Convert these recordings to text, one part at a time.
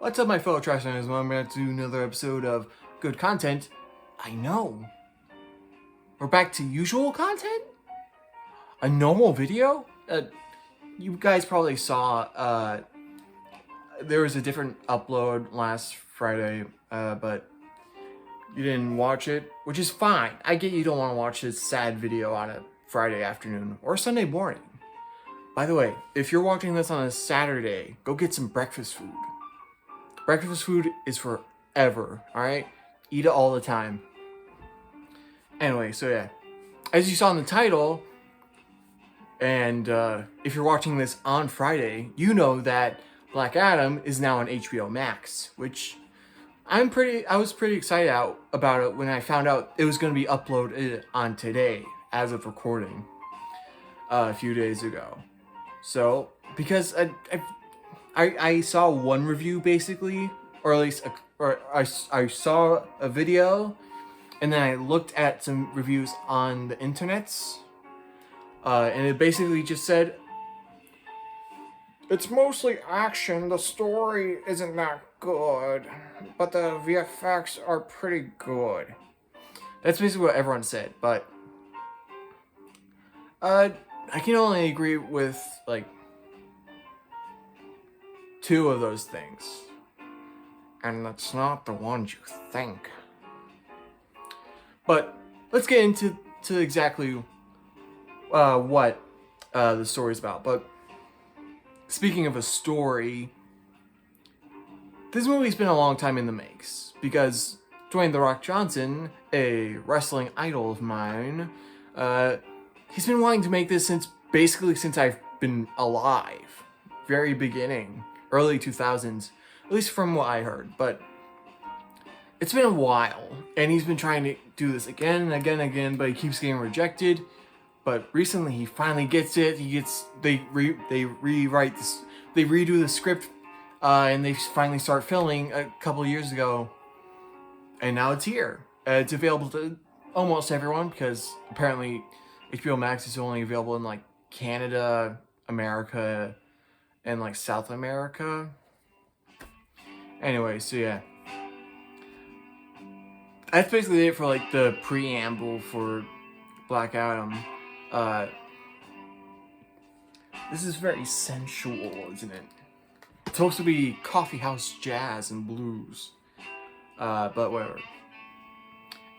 What's up, my fellow trash fans? Welcome back to another episode of good content. I know. We're back to usual content? A normal video? You guys probably saw, there was a different upload last Friday, but you didn't watch it, which is fine. I get you don't want to watch this sad video on a Friday afternoon or Sunday morning. By the way, if you're watching this on a Saturday, go get some breakfast food. Breakfast food is forever, alright? Eat it all the time. Anyway, so yeah. As you saw in the title, and if you're watching this on Friday, you know that Black Adam is now on HBO Max, which I was pretty excited about it when I found out it was going to be uploaded on today, as of recording, a few days ago. So, because I saw one review basically, or at least I saw a video, and then I looked at some reviews on the internets, and it basically just said, it's mostly action, the story isn't that good, but the VFX are pretty good. That's basically what everyone said, but I can only agree with, like, two of those things. And that's not the ones you think. But let's get into exactly what the story's about. But speaking of a story, this movie's been a long time in the makes, because Dwayne "The Rock" Johnson, a wrestling idol of mine, he's been wanting to make this since I've been alive. Very beginning. Early 2000s, at least from what I heard, but it's been a while, and he's been trying to do this again and again and again, but he keeps getting rejected. But recently, he finally gets it. They rewrite this, they redo the script, and they finally start filming a couple of years ago, and now it's here. It's available to almost everyone, because apparently HBO Max is only available in like Canada, America, and like South America. Anyway, so yeah. That's basically it for like the preamble for Black Adam. This is very sensual, isn't it? It's supposed to be coffee house jazz and blues. But whatever.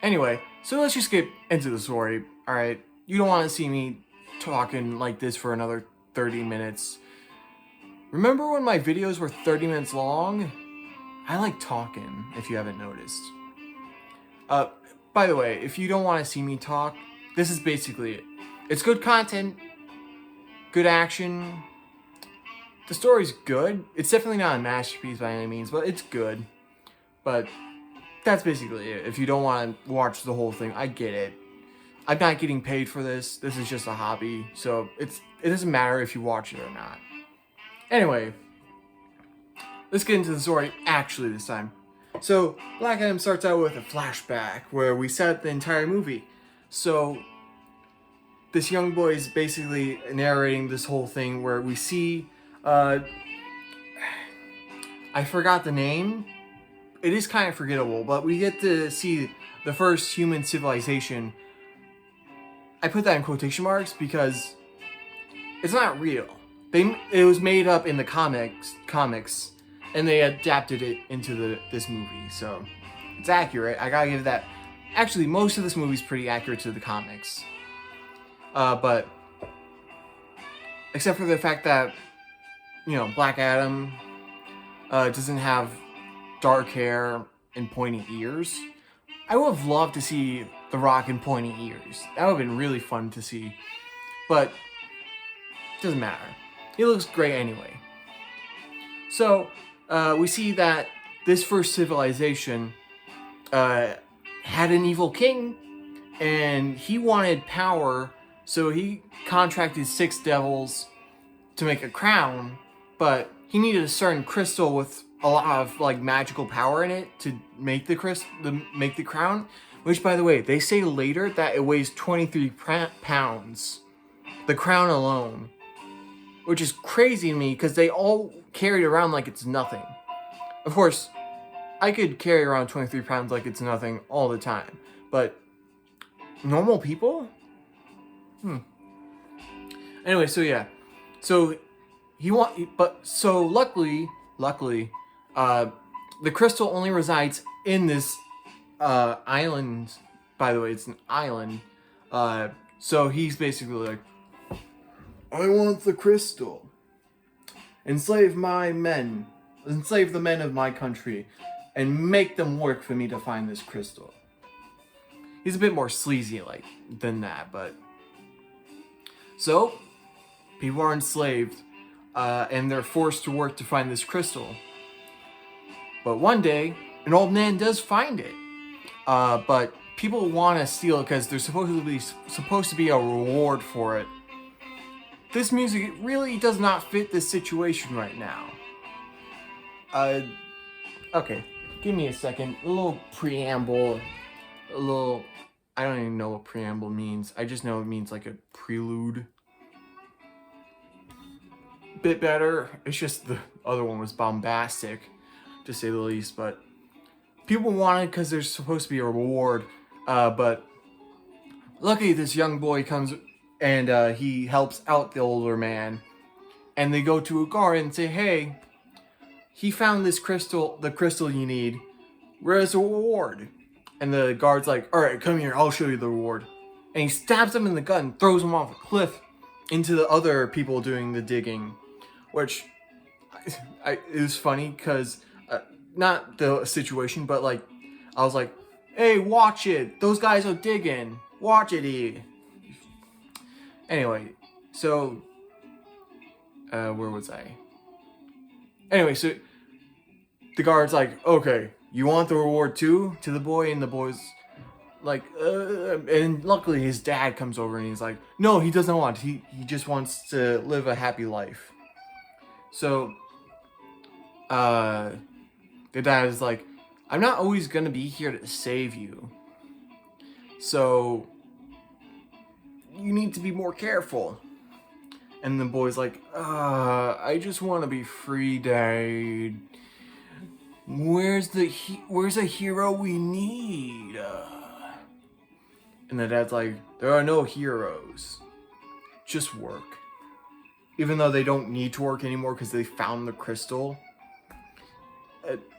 Anyway, so let's just get into the story, alright? You don't want to see me talking like this for another 30 minutes. Remember when my videos were 30 minutes long? I like talking, if you haven't noticed. By the way, if you don't want to see me talk, this is basically it. It's good content, good action. The story's good. It's definitely not a masterpiece by any means, but it's good. But that's basically it. If you don't want to watch the whole thing, I get it. I'm not getting paid for this. This is just a hobby, so it doesn't matter if you watch it or not. Anyway, let's get into the story actually this time. So, Black Adam starts out with a flashback where we set up the entire movie. So, this young boy is basically narrating this whole thing where we see, I forgot the name. It is kind of forgettable, but we get to see the first human civilization. I put that in quotation marks because it's not real. It was made up in the comics, and they adapted it into this movie, so it's accurate. I gotta give that. Actually, most of this movie's pretty accurate to the comics, but except for the fact that, you know, Black Adam doesn't have dark hair and pointy ears. I would have loved to see The Rock in pointy ears. That would have been really fun to see, but it doesn't matter. He looks great anyway. So, we see that this first civilization had an evil king, and he wanted power, so he contracted 6 devils to make a crown, but he needed a certain crystal with a lot of like magical power in it to make the crown, which, by the way, they say later that it weighs 23 pounds. The crown alone. Which is crazy to me because they all carry it around like it's nothing. Of course, I could carry around 23 pounds like it's nothing all the time, but normal people? Anyway, so yeah. So luckily, uh, the crystal only resides in this island. By the way, it's an island. So he's basically like, I want the crystal. Enslave my men. Enslave the men of my country. And make them work for me to find this crystal. He's a bit more sleazy than that, but... So, people are enslaved. And they're forced to work to find this crystal. But one day, an old man does find it. But people want to steal it because there's supposed to be a reward for it. This music really does not fit this situation right now. Okay, give me a second. A little preamble. I don't even know what preamble means. I just know it means like a prelude. Bit better. It's just the other one was bombastic, to say the least. But people want it because there's supposed to be a reward. But luckily, this young boy comes and he helps out the older man. And they go to a guard and say, "Hey, he found this crystal, the crystal you need. Where's the reward?" And the guard's like, "All right, come here. I'll show you the reward." And he stabs him in the gut and throws him off a cliff into the other people doing the digging. Which is funny because, not the situation, but like, I was like, "Hey, watch it. Those guys are digging. Watch it, E." Anyway, so, where was I? Anyway, so the guard's like, "Okay, you want the reward too?" To the boy, and the boy's like, and luckily his dad comes over and he's like, "No, he doesn't want it. He just wants to live a happy life." So, the dad is like, "I'm not always gonna be here to save you. So, you need to be more careful." And the boy's like, "I just want to be free, Dad. Where's a hero we need?" And the dad's like, "There are no heroes. Just work." Even though they don't need to work anymore because they found the crystal.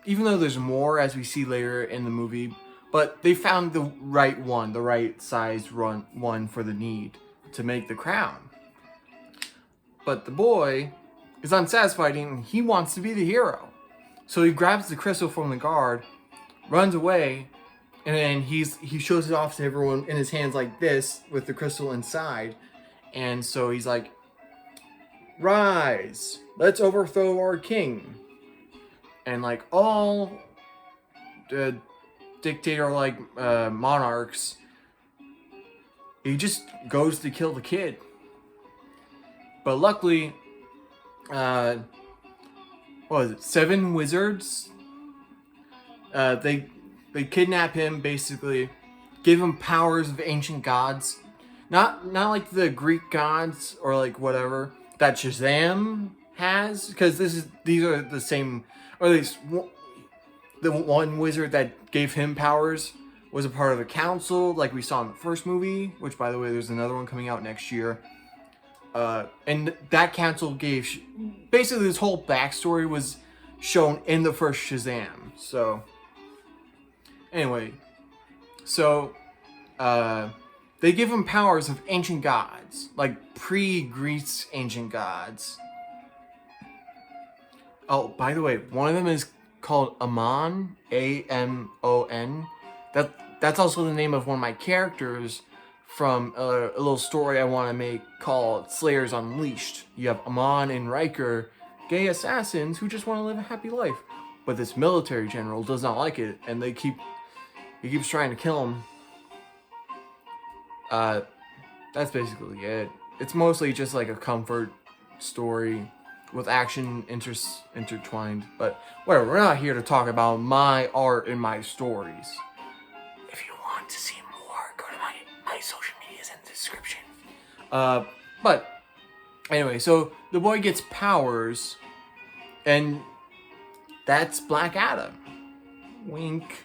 Even though there's more, as we see later in the movie. But they found the right one, the right size one for the need to make the crown. But the boy is unsatisfied and he wants to be the hero. So he grabs the crystal from the guard, runs away, and then he shows it off to everyone in his hands like this with the crystal inside. And so he's like, "Rise, let's overthrow our king." And like all dictator-like monarchs, he just goes to kill the kid. But luckily, what was it? 7 wizards. They kidnap him, basically, give him powers of ancient gods, not like the Greek gods or like whatever that Shazam has, because these are the same, or at least the one wizard that gave him powers was a part of a council, like we saw in the first movie, which, by the way, there's another one coming out next year. And that council gave... Basically, this whole backstory was shown in the first Shazam. So, anyway. So, they give him powers of ancient gods. Like, pre-Greece ancient gods. Oh, by the way, one of them is called Amon. A-M-O-N. That's also the name of one of my characters from a little story I want to make called Slayers Unleashed. You have Amon and Riker, gay assassins who just want to live a happy life. But this military general does not like it, and he keeps trying to kill him. That's basically it. It's mostly just like a comfort story with action intertwined. But whatever, we're not here to talk about my art and my stories. If you want to see more, go to my social medias in the description. But anyway, so the boy gets powers, and that's Black Adam. Wink.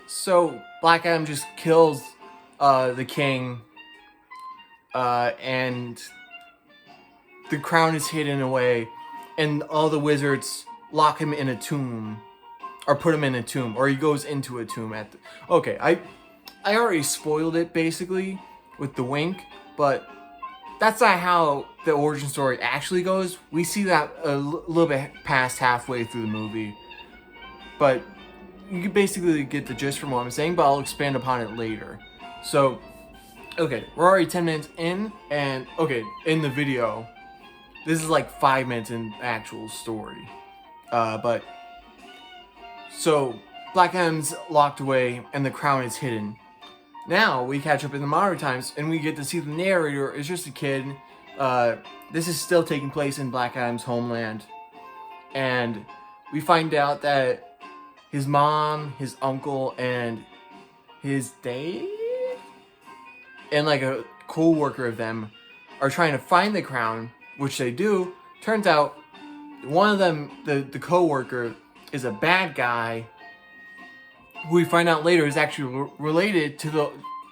So Black Adam just kills the king, and the crown is hidden away, and all the wizards lock him in a tomb, or put him in a tomb, or he goes into a tomb at the... Okay, I already spoiled it, basically, with the wink, but that's not how the origin story actually goes. We see that a little bit past halfway through the movie, but you can basically get the gist from what I'm saying, but I'll expand upon it later. So, okay, we're already 10 minutes in, and, okay, in the video, this is like 5 minutes in the actual story. But, so, Black Adam's locked away, and the crown is hidden. Now, we catch up in the modern times, and we get to see the narrator is just a kid. This is still taking place in Black Adam's homeland. And we find out that his mom, his uncle, and his dad, and like a co-worker of them, are trying to find the crown, which they do. Turns out, one of them, the co-worker, is a bad guy, who we find out later is actually related to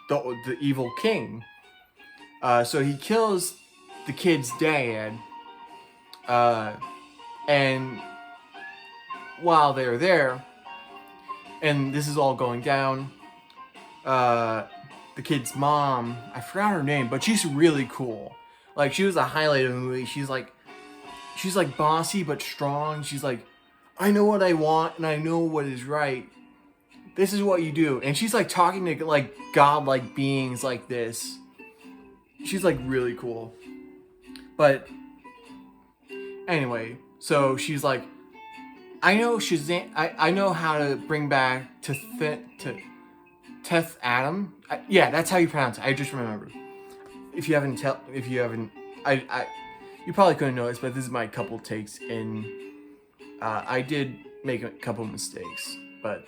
the evil king. So he kills the kid's dad, and while they're there, and this is all going down, the kid's mom, I forgot her name, but she's really cool. Like, she was a highlight of the movie. She's like bossy but strong. She's like, I know what I want and I know what is right. This is what you do. And she's like talking to like godlike beings like this. She's like really cool. But anyway, so she's like, I know Shazam. I know how to bring back to Teth Adam. Yeah, that's how you pronounce it. I just remembered. You probably couldn't notice, but this is my couple takes in. I did make a couple mistakes, but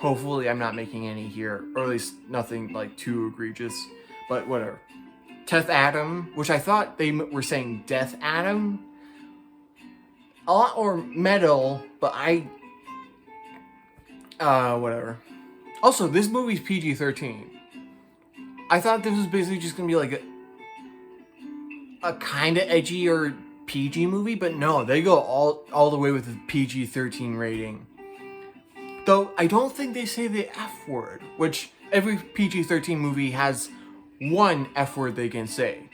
hopefully I'm not making any here, or at least nothing like too egregious. But whatever. Teth Adam, which I thought they were saying Death Adam. A lot more metal, but whatever. Also, this movie's PG-13. I thought this was basically just gonna be like a kind of edgy or PG movie, but no, they go all the way with the PG-13 rating. Though I don't think they say the F word, which every PG-13 movie has one F word they can say.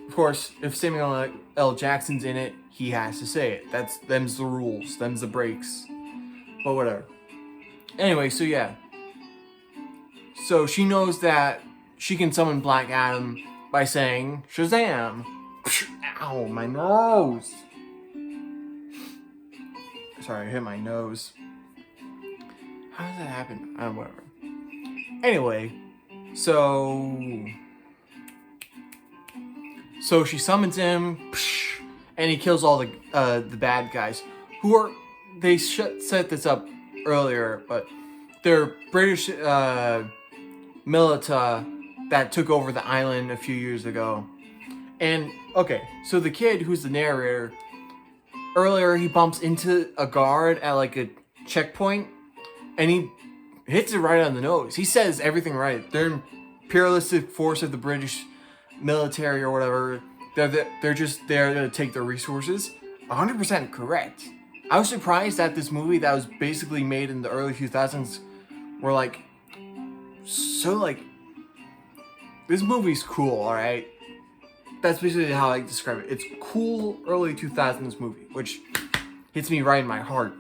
Of course, if Samuel L. Jackson's in it, he has to say it. Them's the rules, them's the breaks. But whatever. Anyway, so yeah. So she knows that she can summon Black Adam by saying Shazam. Ow, my nose. Sorry, I hit my nose. How does that happen? I don't know, whatever. Anyway, so she summons him, and he kills all the bad guys, who are, they set this up earlier, but they're British militia that took over the island a few years ago. And okay, so the kid who's the narrator, earlier he bumps into a guard at like a checkpoint, and he hits it right on the nose. He says everything right. They're imperialistic force of the British military or whatever. They're just there to take their resources. 100% correct. I was surprised that this movie that was basically made in the early 2000s were like, so like, this movie's cool, alright? That's basically how I describe it. It's cool early 2000s movie, which hits me right in my heart.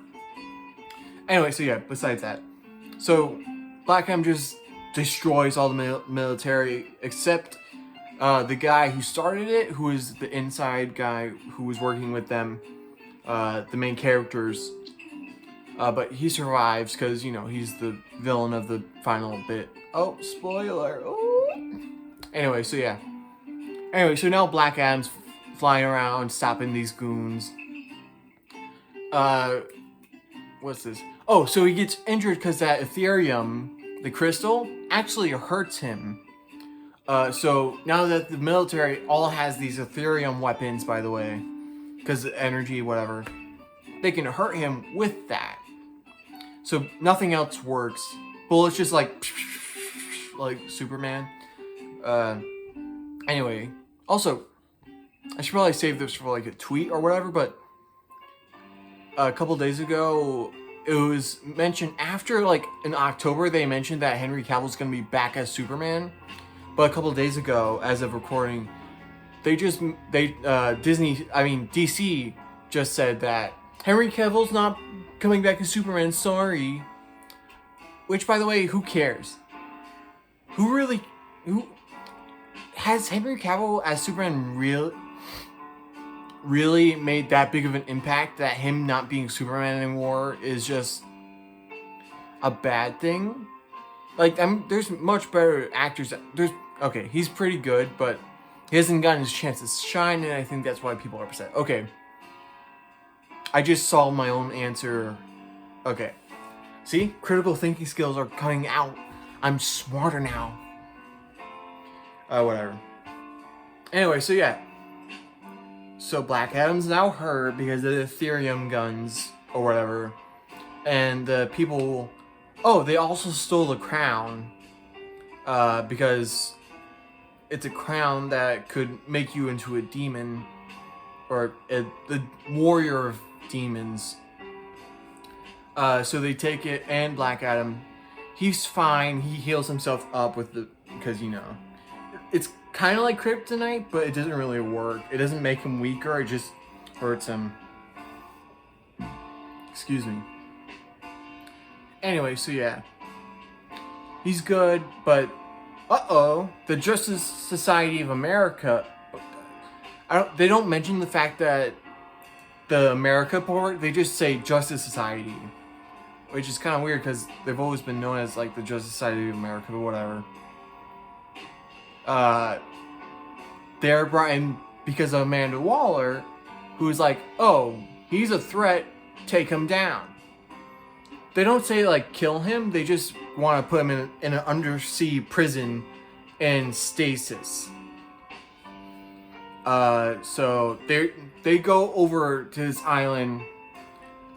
Anyway, so yeah, besides that. So, Black Adam just destroys all the military, except the guy who started it, who is the inside guy who was working with them, the main characters. But he survives because, you know, he's the villain of the final bit. Oh, spoiler. Oh. Anyway, so yeah. Anyway, so now Black Adam's flying around, stopping these goons. What's this? Oh, so he gets injured because that Ethereum, the crystal, actually hurts him. So now that the military all has these Ethereum weapons, by the way, because energy, whatever. they can hurt him with that. So nothing else works. Bullets just like Superman. Anyway, also, I should probably save this for like a tweet or whatever, but a couple days ago, it was mentioned after like in October, they mentioned that Henry Cavill's gonna be back as Superman. But a couple days ago, as of recording, DC just said that Henry Cavill's not coming back as Superman, sorry. Which, by the way, who cares? Who has Henry Cavill as Superman really made that big of an impact that him not being Superman anymore is just a bad thing? Like, there's much better actors. Okay, he's pretty good, but he hasn't gotten his chance to shine, and I think that's why people are upset. Okay. I just saw my own answer. Okay. See? Critical thinking skills are coming out. I'm smarter now. Whatever. Anyway, so yeah. So Black Adam's now hurt because of the Ethereum guns or whatever. And the people... Oh, they also stole the crown. Because it's a crown that could make you into a demon. Or the warrior of demons. So they take it, and Black Adam, he's fine. He heals himself up with because it's kind of like kryptonite, but it doesn't really work. It doesn't make him weaker. It just hurts him. Excuse me. Anyway, so yeah, he's good, but the Justice Society of America. They don't mention the fact that the America part. They just say Justice Society, which is kind of weird because they've always been known as like the Justice Society of America, but whatever. They're brought in because of Amanda Waller, who's like, oh, he's a threat, take him down. They don't say like kill him, they just want to put him in an undersea prison in stasis. So they go over to this island,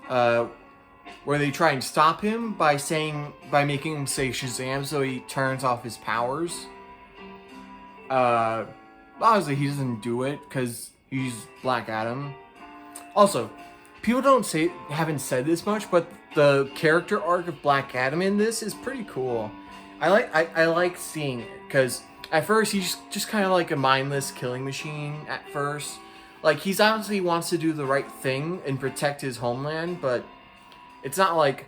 where they try and stop him by making him say Shazam, so he turns off his powers. Obviously he doesn't do it because he's Black Adam. Also, people haven't said this much, but the character arc of Black Adam in this is pretty cool. I like seeing it because at first he's just kind of like a mindless killing machine at first. Like, he's obviously wants to do the right thing and protect his homeland, but it's not like,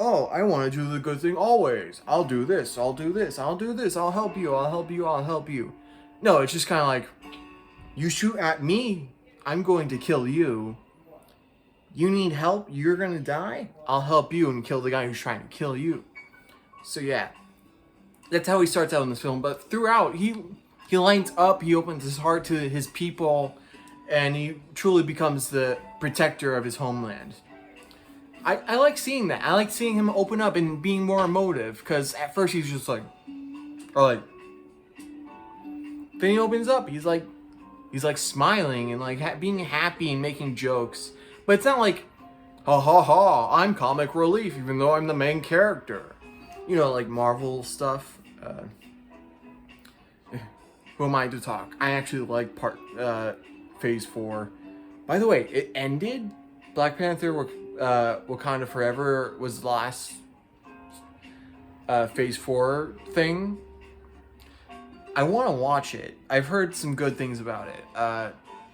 oh, I want to do the good thing always. I'll do this, I'll do this, I'll do this, I'll help you, I'll help you, I'll help you. No, it's just kind of like, you shoot at me, I'm going to kill you. You need help, you're going to die? I'll help you and kill the guy who's trying to kill you. So yeah, that's how he starts out in this film, but throughout, he lines up, he opens his heart to his people, and he truly becomes the protector of his homeland. I like seeing that. I like seeing him open up and being more emotive, because at first he's just like, then he opens up, he's like smiling and like being happy and making jokes. But it's not like, ha ha ha, I'm comic relief even though I'm the main character. You know, like Marvel stuff. Who am I to talk? I actually like Phase 4. By the way, it ended. Black Panther Wakanda Forever was the last Phase 4 thing. I want to watch it. I've heard some good things about it.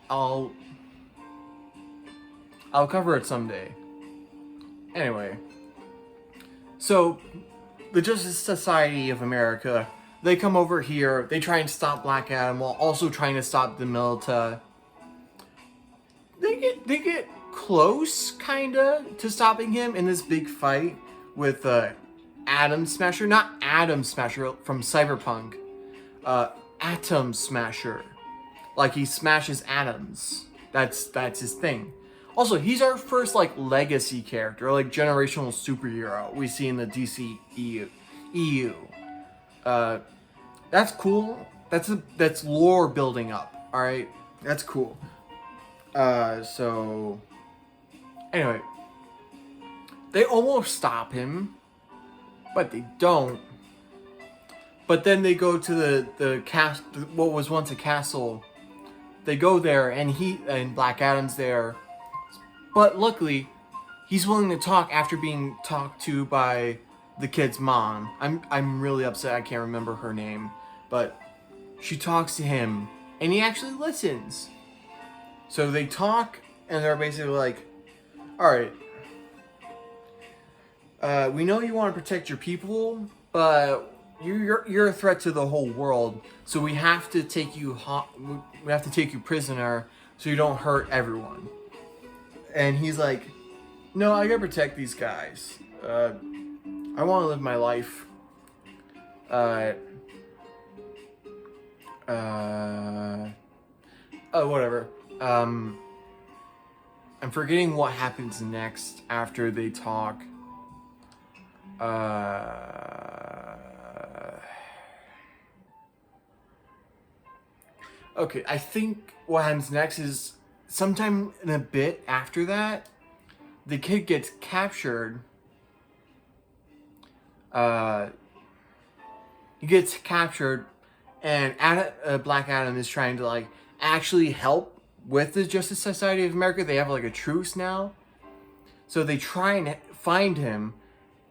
I'll cover it someday. Anyway. So, the Justice Society of America, they come over here, they try and stop Black Adam while also trying to stop the Milita. They get close, kinda, to stopping him in this big fight with Atom Smasher. Not Atom Smasher from Cyberpunk. Atom Smasher. Like, he smashes atoms. That's his thing. Also, he's our first, like, legacy character, like, generational superhero we see in the DC EU. That's cool. That's lore building up, alright? That's cool. So... Anyway, they almost stop him, but they don't. But then they go to the cast, what was once a castle. They go there, and Black Adam's there. But luckily, he's willing to talk after being talked to by the kid's mom. I'm really upset I can't remember her name, but she talks to him, and he actually listens. So they talk, and they're basically like, all right, we know you want to protect your people, but you're a threat to the whole world. So we have to take you prisoner, so you don't hurt everyone. And he's like, no, I gotta protect these guys. I want to live my life. Whatever. I'm forgetting what happens next after they talk. Okay, I think what happens next is sometime in a bit after that, the kid gets captured. He gets captured, and Black Adam is trying to like actually help with the Justice Society of America. They have like a truce now, so they try and find him.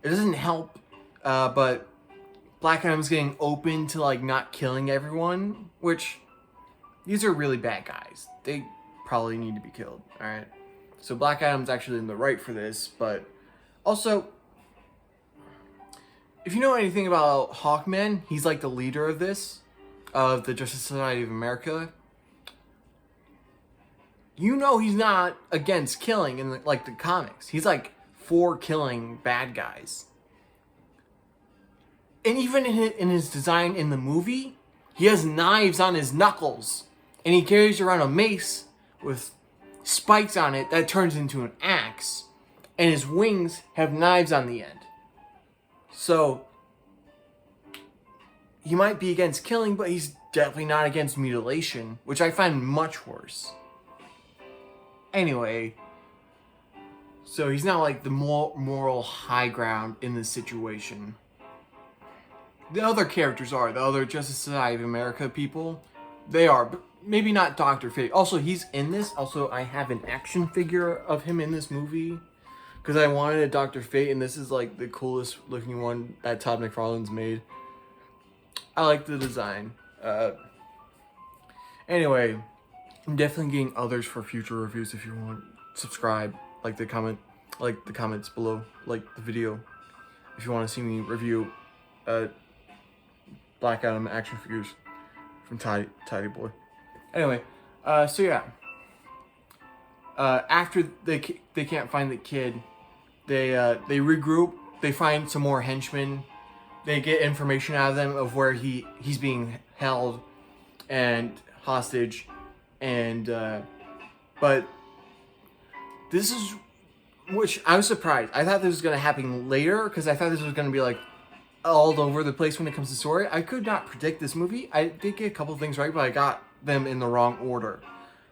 It doesn't help, but Black Adam's getting open to like not killing everyone, which these are really bad guys. They probably need to be killed. All right, so Black Adam's actually in the right for this, but also, if you know anything about Hawkman, he's like the leader of the Justice Society of America. You know he's not against killing in like the comics. He's like for killing bad guys. And even in his design in the movie, he has knives on his knuckles. And he carries around a mace with spikes on it that turns into an axe. And his wings have knives on the end. So, he might be against killing, but he's definitely not against mutilation, which I find much worse. Anyway, so he's not like the moral high ground in this situation. The other characters are, the other Justice Society of America people, they are, but maybe not Dr. Fate. Also, he's in this. Also, I have an action figure of him in this movie, because I wanted a Dr. Fate, and this is like the coolest looking one that Todd McFarlane's made. I like the design. Anyway, I'm definitely getting others for future reviews. If you want, subscribe, like the comments below, like the video. If you want to see me review Black Adam action figures from Tidy Boy. Anyway, so yeah. After they can't find the kid, they regroup. They find some more henchmen. They get information out of them of where he's being held and hostage, and but this is, which I was surprised. I thought this was gonna happen later, because I thought this was gonna be like all over the place when it comes to story. I could not predict this movie. I did get a couple things right, but I got them in the wrong order.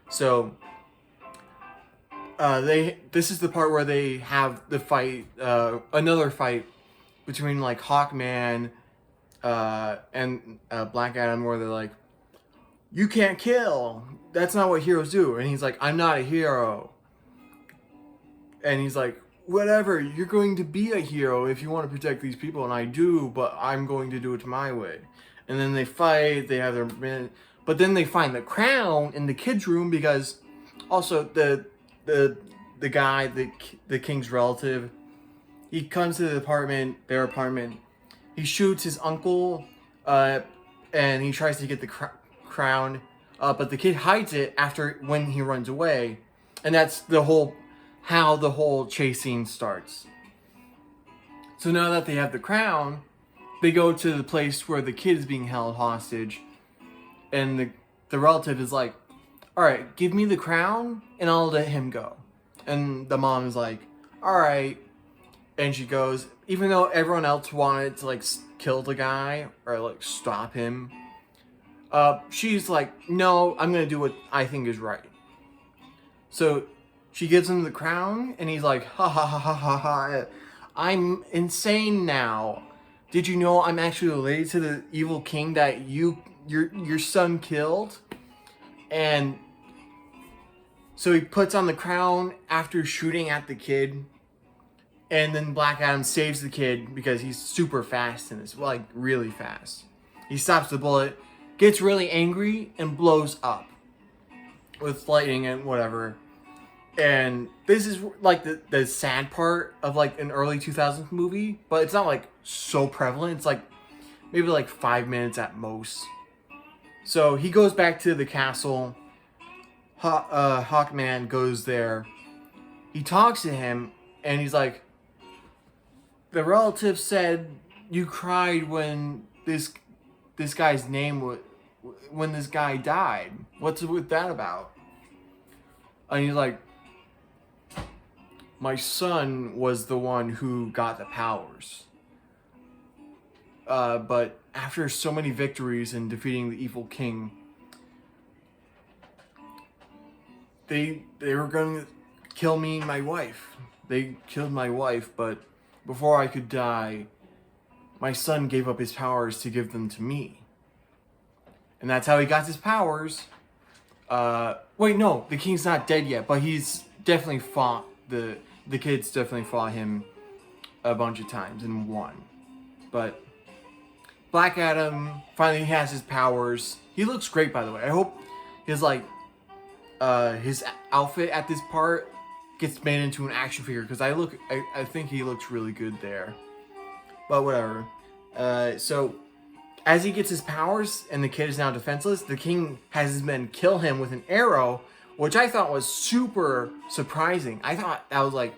So this is the part where they have the fight, another fight between like Hawkman and Black Adam, where they're like, you can't kill. That's not what heroes do. And he's like, I'm not a hero. And he's like, whatever, you're going to be a hero if you want to protect these people, and I do, but I'm going to do it my way. And then they fight, they have their minute, but then they find the crown in the kid's room, because also the guy, the king's relative, he comes to their apartment, he shoots his uncle, and he tries to get the crown, but the kid hides it when he runs away, and that's how the whole chase scene starts. So now that they have the crown, they go to the place where the kid is being held hostage, and the relative is like, all right, give me the crown and I'll let him go. And the mom is like, all right. And she goes, even though everyone else wanted to like kill the guy or like stop him, she's like, no, I'm gonna do what I think is right. So she gives him the crown, and he's like, ha ha ha ha ha ha. I'm insane now. Did you know I'm actually related to the evil king that your son killed? And so he puts on the crown after shooting at the kid. And then Black Adam saves the kid because he's super fast in this, like really fast. He stops the bullet, gets really angry, and blows up with lightning and whatever. And this is like the sad part of like an early 2000s movie, but it's not like so prevalent. It's like maybe like 5 minutes at most. So he goes back to the castle. Hawkman goes there. He talks to him, and he's like, the relative said you cried when this guy's name when this guy died. What's with that about? And he's like, my son was the one who got the powers. But after so many victories in defeating the evil king, they were going to kill me and my wife. They killed my wife, but before I could die, my son gave up his powers to give them to me. And that's how he got his powers. Wait, no, the king's not dead yet, but he's definitely fought the kids definitely fought him a bunch of times and won. But Black Adam finally has his powers. He looks great, by the way. I hope his his outfit at this part gets made into an action figure, because I think he looks really good there. But whatever. So as he gets his powers and the kid is now defenseless, the king has his men kill him with an arrow, which I thought was super surprising. I thought that was like,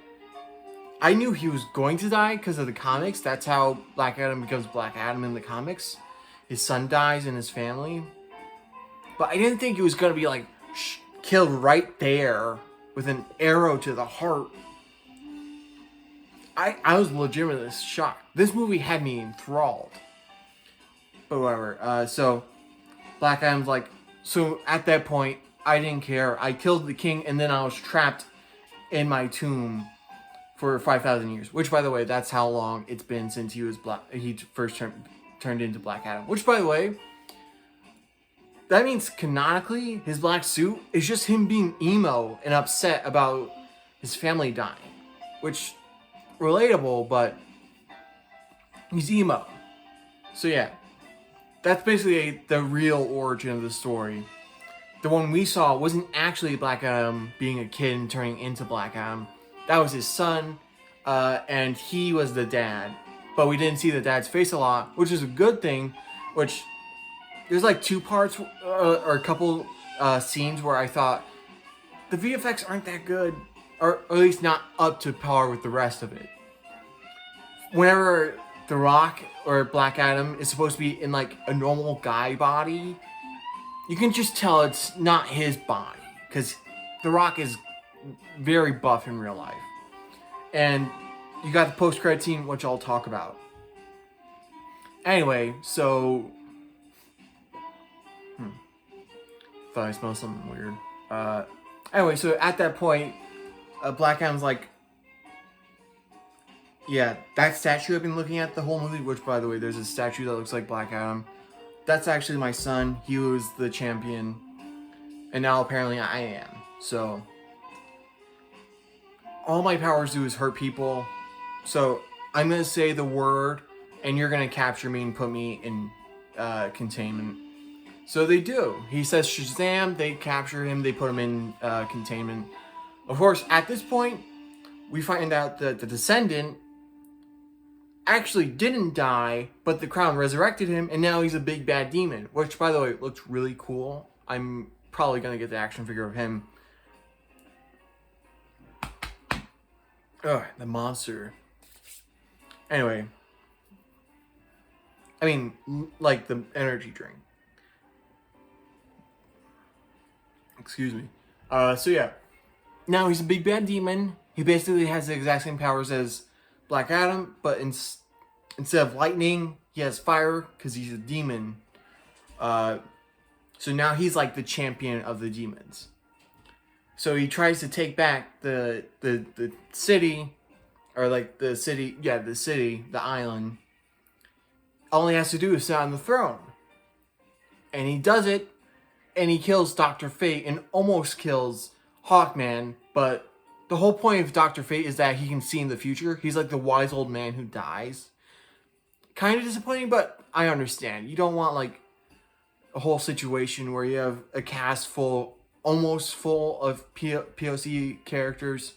I knew he was going to die because of the comics. That's how Black Adam becomes Black Adam in the comics. His son dies and his family. But I didn't think he was going to be like killed right there with an arrow to the heart. I was legitimately shocked. This movie had me enthralled. But whatever. So Black Adam's like, so at that point, I didn't care. I killed the king, and then I was trapped in my tomb for 5,000 years. Which, by the way, that's how long it's been since he first turned into Black Adam. Which, by the way, that means canonically, his black suit is just him being emo and upset about his family dying. Which, relatable, but he's emo. So yeah, that's basically the real origin of the story. The one we saw wasn't actually Black Adam being a kid and turning into Black Adam. That was his son, and he was the dad. But we didn't see the dad's face a lot, which is a good thing, which there's like two parts or a couple scenes where I thought the VFX aren't that good, or at least not up to par with the rest of it. Whenever The Rock or Black Adam is supposed to be in like a normal guy body, you can just tell it's not his body, because The Rock is very buff in real life. And you got the post-credit scene, which I'll talk about. Anyway, so thought I smelled something weird. Anyway, so at that point, Black Adam's like, yeah, that statue I've been looking at the whole movie, which, by the way, there's a statue that looks like Black Adam. That's actually my son. He was the champion. And now apparently I am. So all my powers do is hurt people. So I'm going to say the word, and you're going to capture me and put me in containment. So they do. He says Shazam, they capture him, they put him in containment. Of course, at this point, we find out that the Descendant actually didn't die, but the crown resurrected him, and now he's a big bad demon, which, by the way, looks really cool. I'm probably going to get the action figure of him. Ugh, the monster. Anyway. I mean, like the energy drink. Excuse me. So yeah. Now he's a big bad demon. He basically has the exact same powers as Black Adam, but instead of lightning, he has fire because he's a demon. So now he's like the champion of the demons. So he tries to take back the city, or like the city, the island. All he has to do is sit on the throne. And he does it, and he kills Dr. Fate and almost kills Hawkman, but the whole point of Dr. Fate is that he can see in the future. He's like the wise old man who dies. Kind of disappointing, but I understand. You don't want like a whole situation where you have a cast almost full of POC characters,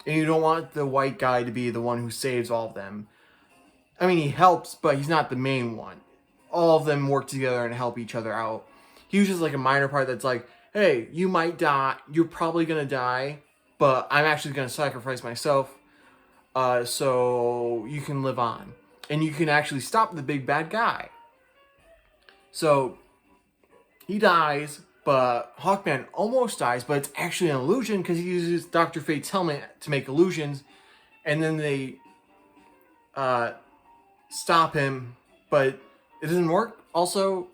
and you don't want the white guy to be the one who saves all of them. I mean, he helps, but he's not the main one. All of them work together and help each other out. He was just like a minor part that's like, hey, you might die, you're probably gonna die, but I'm actually gonna sacrifice myself so you can live on. And you can actually stop the big bad guy. So he dies, but Hawkman almost dies, but it's actually an illusion because he uses Dr. Fate's helmet to make illusions, and then they stop him, but it doesn't work. Also,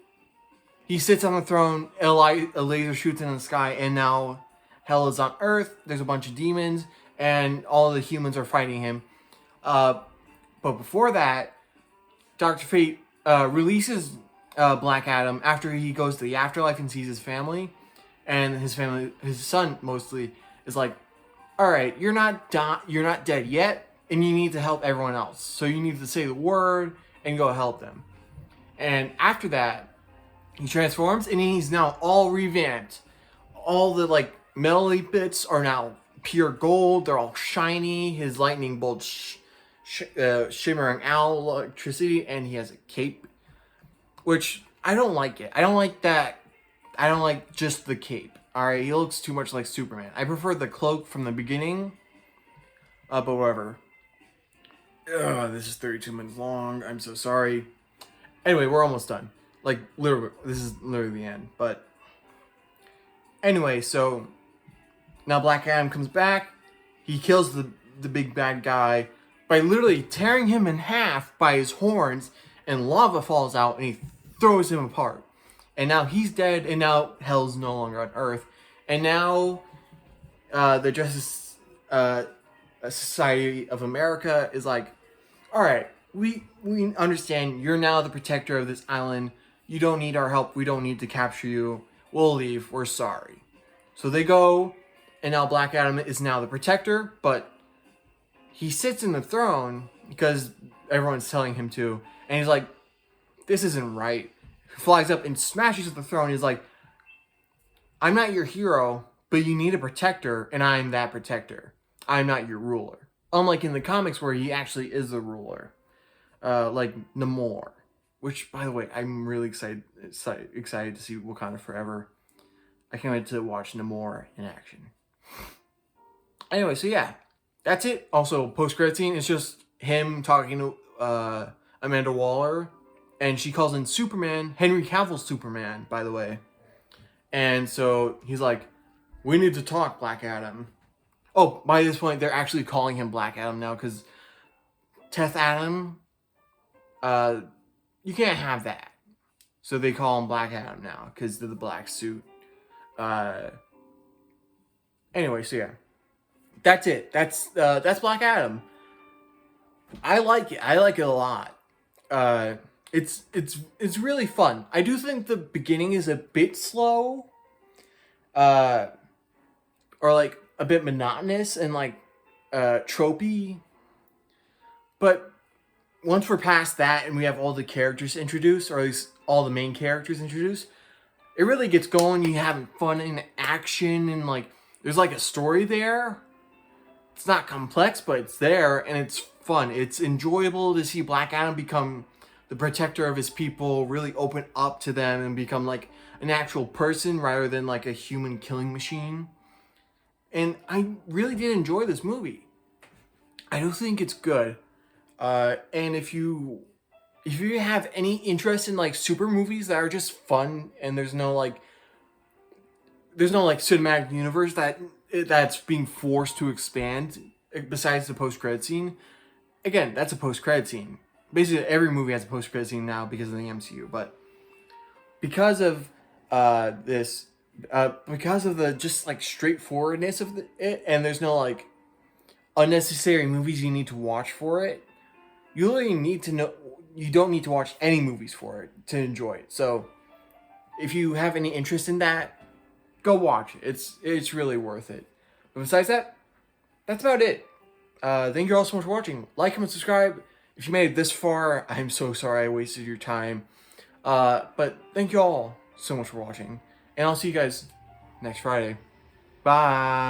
he sits on the throne, a laser shoots in the sky, and now hell is on Earth. There's a bunch of demons, and all the humans are fighting him. But before that, Dr. Fate releases Black Adam after he goes to the afterlife and sees his family. And his son mostly, is like, all right, you're not dead yet, and you need to help everyone else. So you need to say the word and go help them. And after that, he transforms, and he's now all revamped. All the like metal bits are now pure gold. They're all shiny. His lightning bolts shimmering out electricity, and he has a cape, which I don't like it. I don't like that. I don't like just the cape. All right, he looks too much like Superman. I prefer the cloak from the beginning. But whatever. Ugh, this is 32 minutes long. I'm so sorry. Anyway, we're almost done. Like, literally, this is literally the end. But anyway, so now Black Adam comes back. He kills the big bad guy by literally tearing him in half by his horns, and lava falls out, and he throws him apart. And now he's dead, and now hell's no longer on Earth. And now the Justice Society of America is like, all right, we understand you're now the protector of this island. You don't need our help. We don't need to capture you. We'll leave. We're sorry. So they go, and now Black Adam is now the protector, but he sits in the throne because everyone's telling him to, and he's like, this isn't right. He flies up and smashes the throne. He's like, I'm not your hero, but you need a protector, and I'm that protector. I'm not your ruler. Unlike in the comics where he actually is the ruler. Like Namor. Which, by the way, I'm really excited to see Wakanda Forever. I can't wait to watch Namor in action. Anyway, so yeah. That's it. Also, post-credit scene is just him talking to Amanda Waller. And she calls in Superman, Henry Cavill's Superman, by the way. And so he's like, we need to talk, Black Adam. Oh, by this point, they're actually calling him Black Adam now, because Teth Adam, you can't have that. So they call him Black Adam now, because of the black suit. Anyway, so yeah. That's it. That's Black Adam. I like it. I like it a lot. It's really fun. I do think the beginning is a bit slow. Or like a bit monotonous and like tropey. But once we're past that and we have all the characters introduced, or at least all the main characters introduced, it really gets going. You having fun in action, and like there's like a story there. It's not complex, but it's there, and it's fun. It's enjoyable to see Black Adam become the protector of his people, really open up to them, and become like an actual person rather than like a human killing machine. And I really did enjoy this movie. I do think it's good. And if you have any interest in like super movies that are just fun, and there's no like cinematic universe that's being forced to expand besides the post-credit scene. Again, that's a post-credit scene. Basically, every movie has a post-credit scene now because of the MCU. But because of this because of the just like straightforwardness of it, and there's no like unnecessary movies you need to watch for it. You really need to know. You don't need to watch any movies for it to enjoy it. So, if you have any interest in that, go watch it. It's really worth it. But besides that, that's about it. Thank you all so much for watching. Like, comment, subscribe. If you made it this far, I'm so sorry I wasted your time. But thank you all so much for watching. And I'll see you guys next Friday. Bye.